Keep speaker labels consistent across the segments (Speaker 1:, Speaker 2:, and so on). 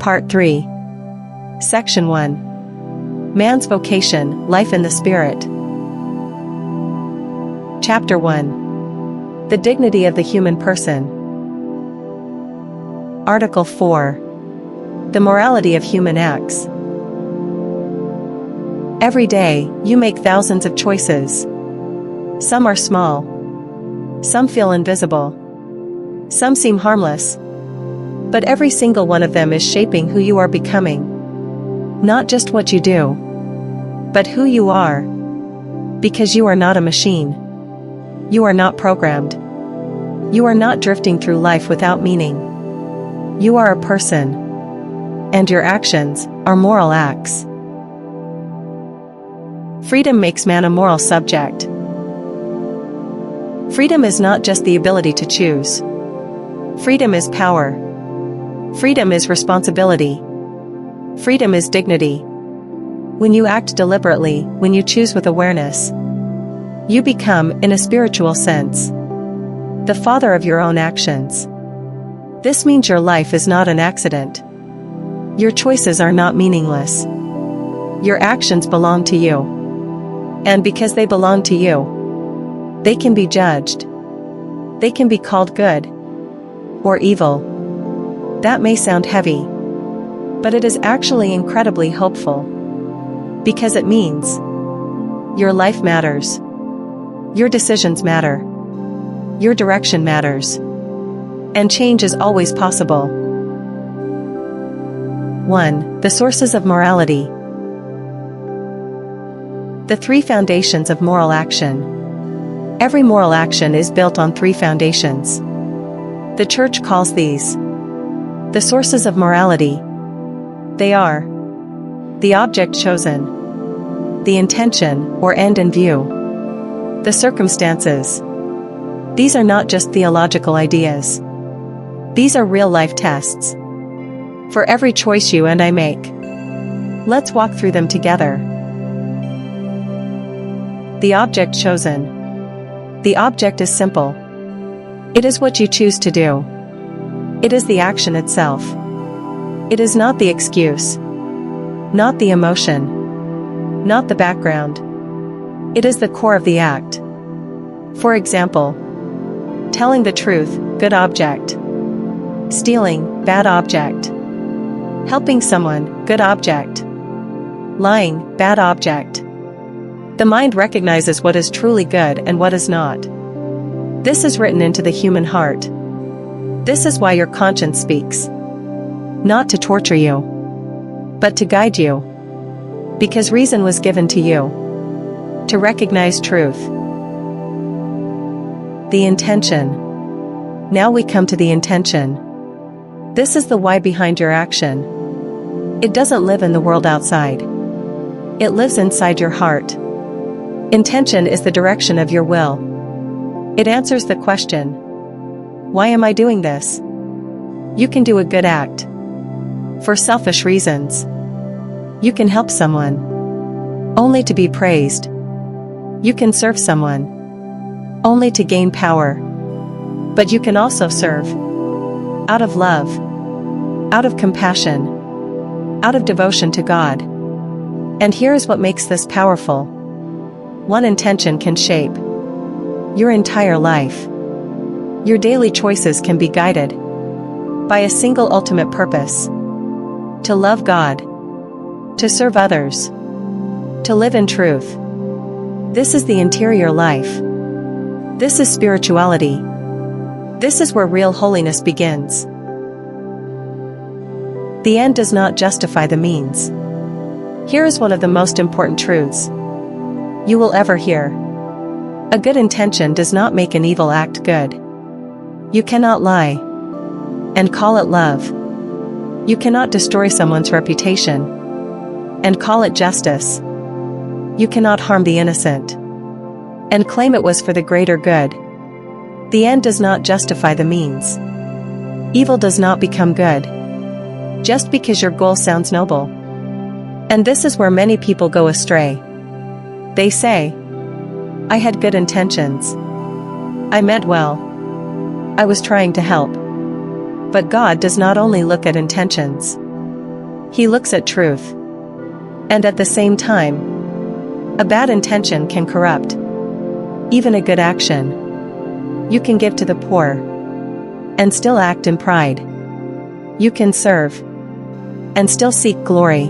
Speaker 1: Part 3. Section 1. Man's Vocation, Life in the Spirit. Chapter 1. The Dignity of the Human Person. Article 4. The Morality of Human Acts. Every day, you make thousands of choices. Some are small. Some feel invisible. Some seem harmless. But every single one of them is shaping who you are becoming. Not just what you do, but who you are. Because you are not a machine. You are not programmed. You are not drifting through life without meaning. You are a person. And your actions are moral acts. Freedom makes man a moral subject. Freedom is not just the ability to choose. Freedom is power. Freedom is responsibility. Freedom is dignity. When you act deliberately, when you choose with awareness, you become, in a spiritual sense, the father of your own actions. This means your life is not an accident. Your choices are not meaningless. Your actions belong to you. And because they belong to you, they can be judged. They can be called good or evil. That may sound heavy, but it is actually incredibly hopeful. Because it means your life matters. Your decisions matter. Your direction matters. And change is always possible. 1. The sources of morality. The three foundations of moral action. Every moral action is built on three foundations. The Church calls these the sources of morality. They are the object chosen, the intention or end in view, the circumstances. These are not just theological ideas. These are real-life tests. For every choice you and I make. Let's walk through them together. The object chosen. The object is simple. It is what you choose to do. It is the action itself. It is not the excuse. Not the emotion. Not the background. It is the core of the act. For example, telling the truth, good object. Stealing, bad object. Helping someone, good object. Lying, bad object. The mind recognizes what is truly good and what is not. This is written into the human heart. This is why your conscience speaks. Not to torture you, but to guide you. Because reason was given to you to recognize truth. The intention. Now we come to the intention. This is the why behind your action. It doesn't live in the world outside. It lives inside your heart. Intention is the direction of your will. It answers the question, why am I doing this? You can do a good act for selfish reasons. You can help someone only to be praised. You can serve someone only to gain power. But you can also serve out of love, out of compassion, out of devotion to God. And here is what makes this powerful. One intention can shape your entire life. Your daily choices can be guided by a single ultimate purpose: to love God, to serve others, to live in truth. This is the interior life. This is spirituality. This is where real holiness begins. The end does not justify the means. Here is one of the most important truths you will ever hear. A good intention does not make an evil act good. You cannot lie and call it love. You cannot destroy someone's reputation and call it justice. You cannot harm the innocent and claim it was for the greater good. The end does not justify the means. Evil does not become good just because your goal sounds noble. And this is where many people go astray. They say, I had good intentions. I meant well. I was trying to help. But God does not only look at intentions. He looks at truth. And at the same time, a bad intention can corrupt even a good action. You can give to the poor and still act in pride. You can serve and still seek glory.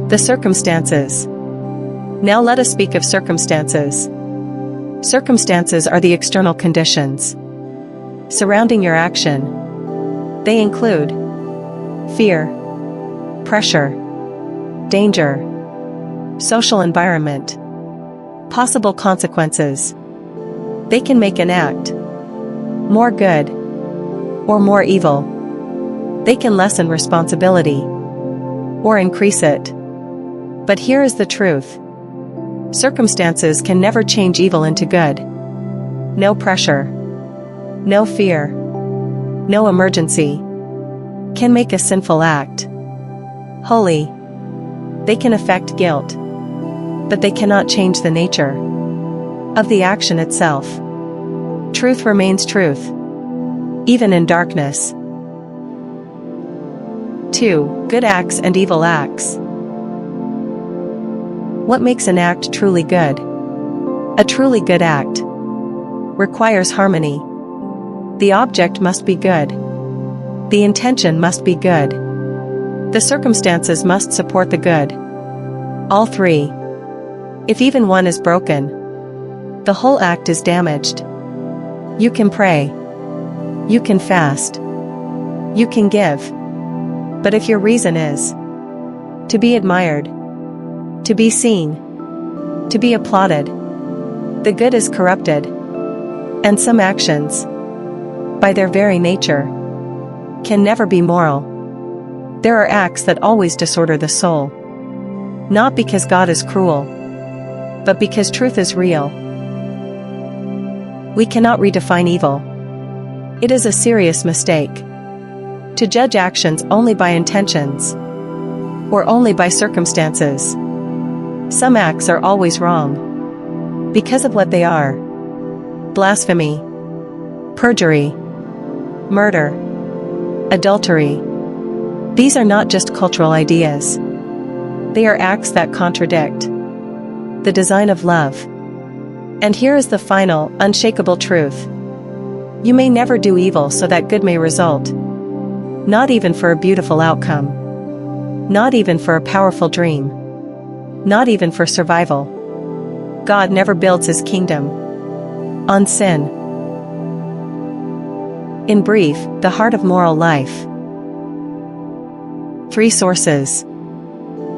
Speaker 1: The circumstances. Now let us speak of circumstances. Circumstances are the external conditions surrounding your action. They include fear, pressure, danger, social environment, possible consequences. They can make an act more good or more evil. They can lessen responsibility or increase it. But here is the truth. Circumstances can never change evil into good. No pressure, no fear, no emergency can make a sinful act holy. They can affect guilt, but they cannot change the nature of the action itself. Truth remains truth, even in darkness. 2. Good acts and evil acts. What makes an act truly good? A truly good act requires harmony. The object must be good. The intention must be good. The circumstances must support the good. All three. If even one is broken, the whole act is damaged. You can pray. You can fast. You can give. But if your reason is to be admired, to be seen, to be applauded, the good is corrupted. And some actions, by their very nature, can never be moral. There are acts that always disorder the soul. Not because God is cruel, but because truth is real. We cannot redefine evil. It is a serious mistake to judge actions only by intentions or only by circumstances. Some acts are always wrong because of what they are. Blasphemy, perjury, murder, adultery. These are not just cultural ideas. They are acts that contradict the design of love. And here is the final, unshakable truth. You may never do evil so that good may result. Not even for a beautiful outcome. Not even for a powerful dream. Not even for survival. God never builds his kingdom on sin. In brief, the heart of moral life. 3 sources.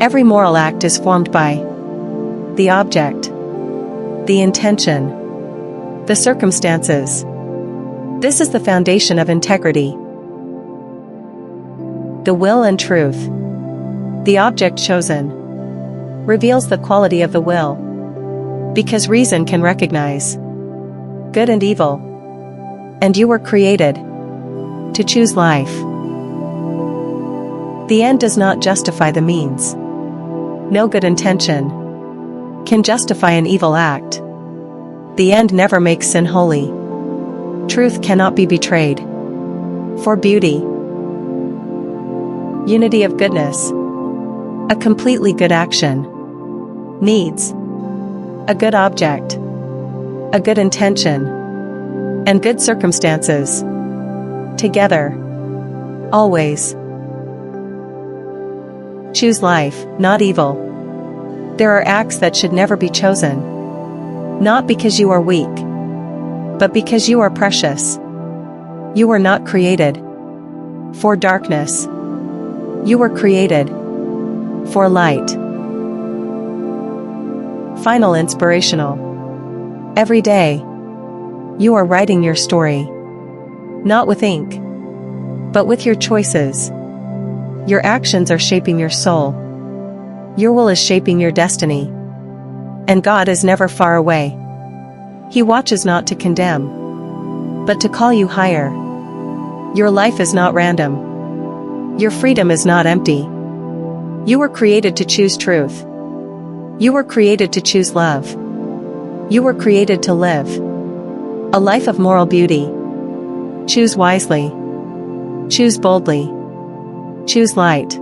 Speaker 1: Every moral act is formed by the object, the intention, the circumstances. This is the foundation of integrity. The will and truth. The object chosen reveals the quality of the will, because reason can recognize good and evil, and you were created to choose life. The end does not justify the means. No good intention can justify an evil act. The end never makes sin holy. Truth cannot be betrayed. For beauty, unity of goodness, a completely good action needs a good object, a good intention, and good circumstances. Together, always. Choose life, not evil. There are acts that should never be chosen. Not because you are weak, but because you are precious. You were not created for darkness. You were created for light. Final inspirational. Every day, you are writing your story. Not with ink, but with your choices. Your actions are shaping your soul. Your will is shaping your destiny. And God is never far away. He watches not to condemn, but to call you higher. Your life is not random. Your freedom is not empty. You were created to choose truth. You were created to choose love. You were created to live a life of moral beauty. Choose wisely. Choose boldly. Choose light.